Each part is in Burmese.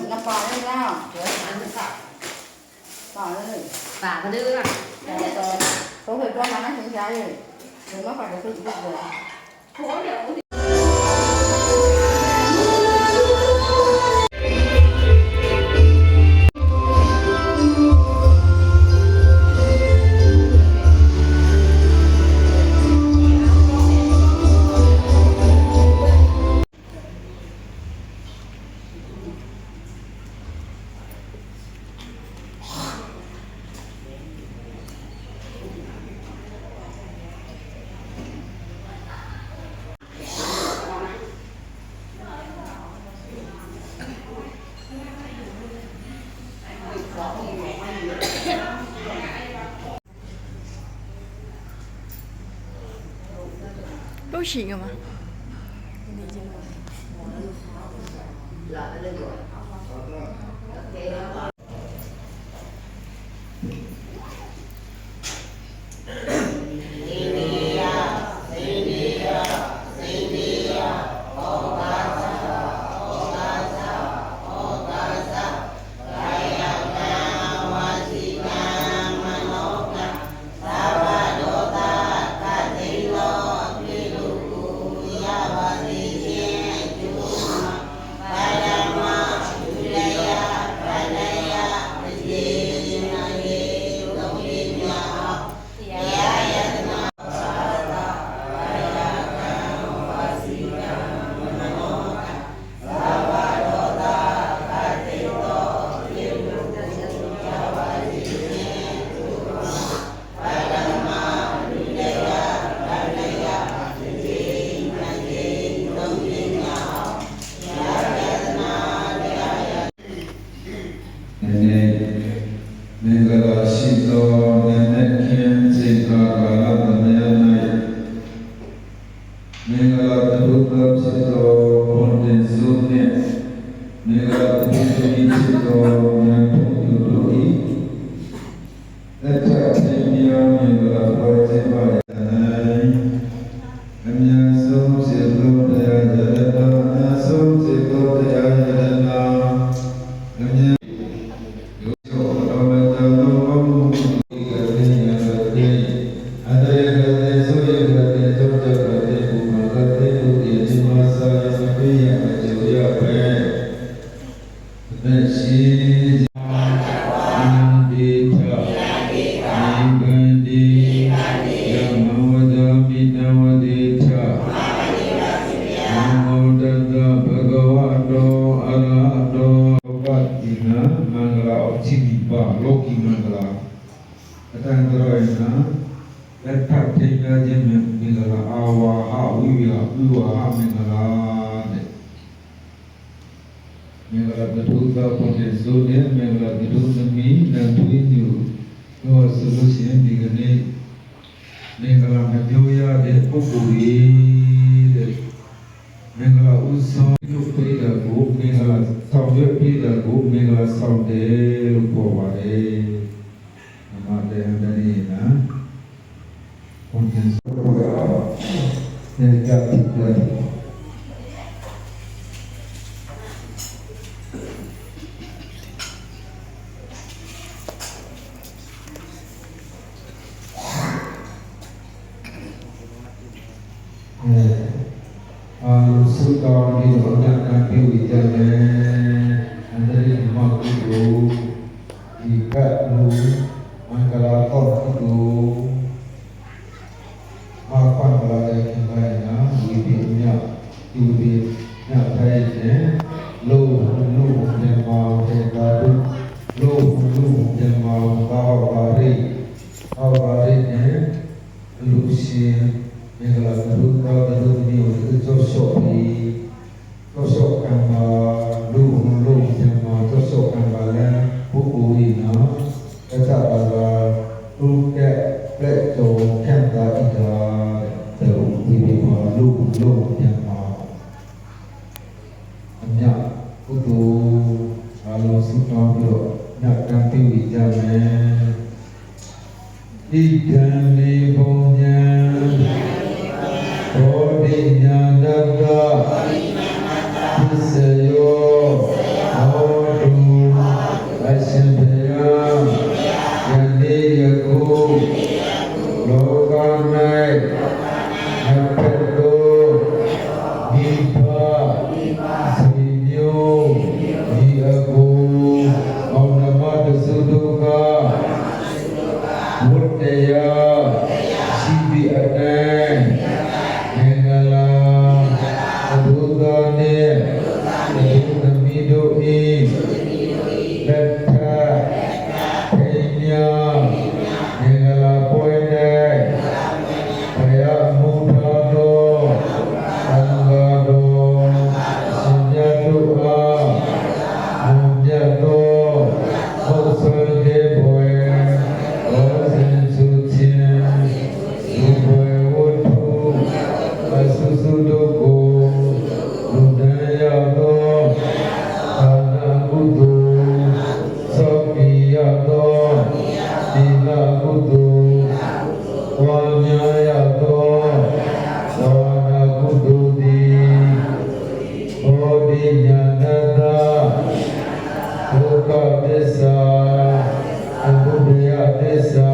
nó bỏ lên nào bỏ lên bà có đưa có thể con nó chính xác rồi đừng có phải là tự dụng rồi都行啊嘛。Mengala usaha hidup kita bu ရွက်ပြီးတဲ့ကိုမင်္ဂလာဆောင်တယ်လို့ပြောပါတယ်။အမှန်တရားနဲ့နော်။ဘုန်းကြီးဆိုတော့နေကြတယ်สุดานิโรธนาปิวิจารอันตริมาคุโตอิกะลุมังคลาโตคุโตมาปังลาเดคิมายนะวิปิญะอิวปิญะไทยเนโลโลเนมาเทกาดุโลโลเนมาบาบาริเนลูชิမင်္ဂလာဘုရားတော်မျိုးသောဆောပြီသောဆောကံမှာလူလုံးညမှာသောဆောကံပါလဲပုဂ္ဂိုလ်ဤနော်တသဘာဝလူကလက်တော်ခံတာဣဒာတဲ့ဒီမှာလူလုံးညမှာအမြတ်ဘုဒ္ဓဘာလို့စုတော်ပြီးတော့ညကံပြုကြမယ်ဣဒံလေဘုံညာဘောဓိညာတတ္တသစ္စယောဟောတုအရှင်ဘုရားယနေ့ယခုလောက၌အပတ္တောမိဘစီညိုဒီအကူအောင်နမတသုဒုက္ခဝတ္တယရှိပြီအတည်းမင်္ဂလာဘုရားနှင့်ဘုသမီးတို့၏လက်ထပိညာမင်္ဂလာပွဲ၌ဘုရားမူတော်သောသံဃာတော်ရှင်မြတ်တို့အားမွန်မြတ်သောဘုဆွေတဲ့ဘွယ်ဘောဇင်စုခြင်းလူဘွယ်ဝတ္ထုအဆုစုတို့ကိုလူတရားသောသာနာကုသိုလ်သောပိယသောသီလကုသိုလ်ဝါညာယသောသာနာကုသိုလ်သည်ဘောဓိညာဏတဒုက္ခသစ္စာအဘုဒ္ဓယသစ္စာ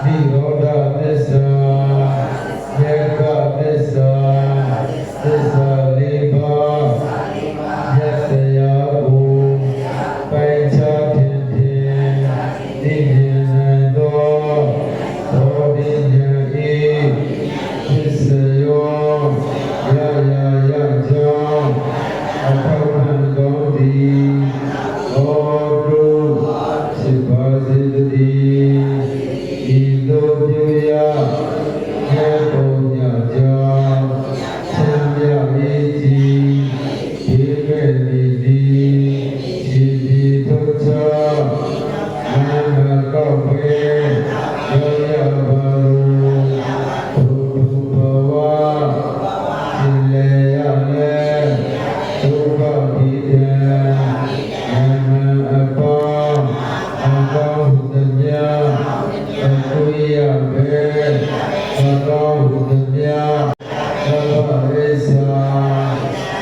နိရောဓသစ္စာယေကသစ္စာသစ္စာလေးပါးယတ္တရားကိုပိုင်ခြားထင်ထင်သိမြင်နိုင်သောသောတိဉာဏ်ဤသစ္စာယောယယကြောင့်အထောက်အပံ့ကောင်းသည်ဟောတုဖြစ်ပါစေတည်းဤသို့ပြုရမြေပုံညကြောင့်ဆံပြ၏ကြီးဒီမဲ့ဒီဒီဒီထုတ်ချနာမကောက်ပဲရောရပါဘုဘဝဒီလေရလေဒုက္ခဒီတံနာမအပေါင်းအကောင်းသမျှအကိုရပဲအကောင်းသမျှသဗ္ဗရိစ္ဆာ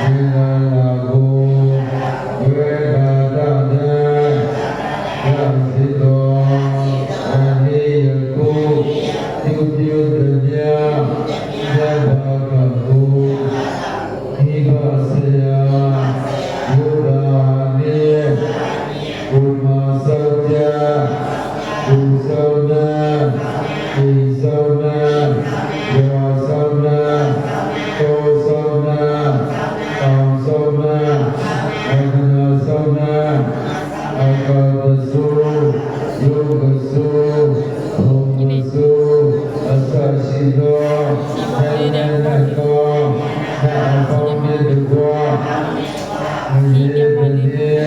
မင်္ဂလာကိုဝေဘာဒနံရသိတော်အနိယကိုပြုပြုသမျှသဗ္ဗကကိုမိဘဆရာဘုရားနှင့်ဘုမစောကြဘုသောနာဒီသောနာယောသောနာသောသောနာသောသောနာအနသောနာအကောသုယောဂသုဘုံသုအသရှိသောနေနကောသာပေါင်းမြတ်ကောမြေမြေ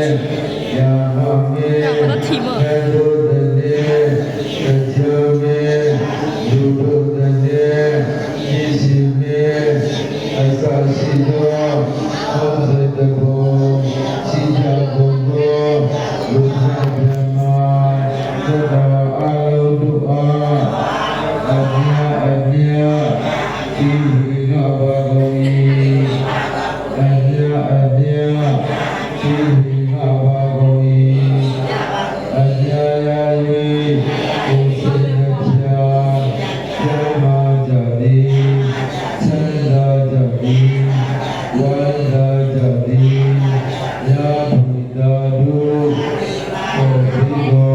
ယာမမေဘေဒုတနေသချမေလူဒုတနေဣရှိမေအသရှိသောဘုဇတဘော anya chi ha ba go yi anya ya yi ko se na cha cha ma ja di chan da ja di wan da ja di ya bhi da du ko bi go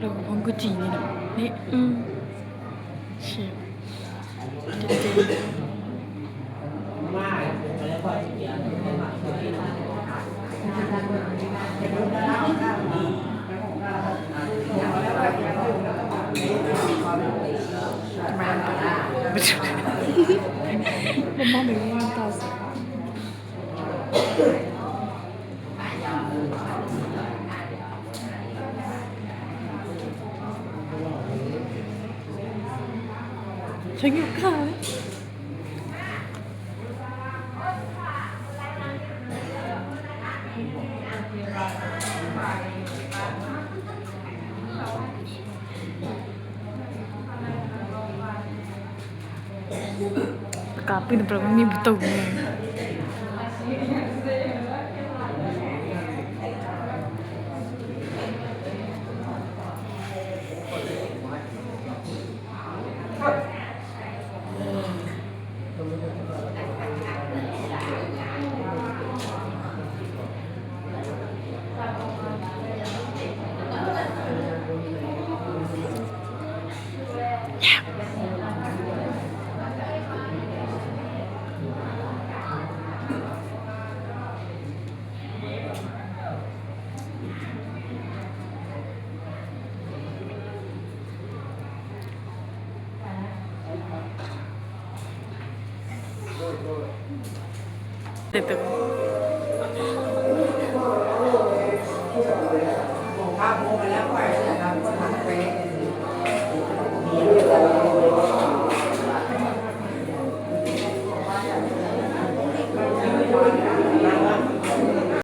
Loh, bang kucing ni nak. Ni, siap. Jadi, betul. Mama memang tahu. Tengok kau. Kapi tu berapa ni betul ni. Itu. Hãy subscribe cho kênh Ghiền Mì Gõ để không bỏ lỡ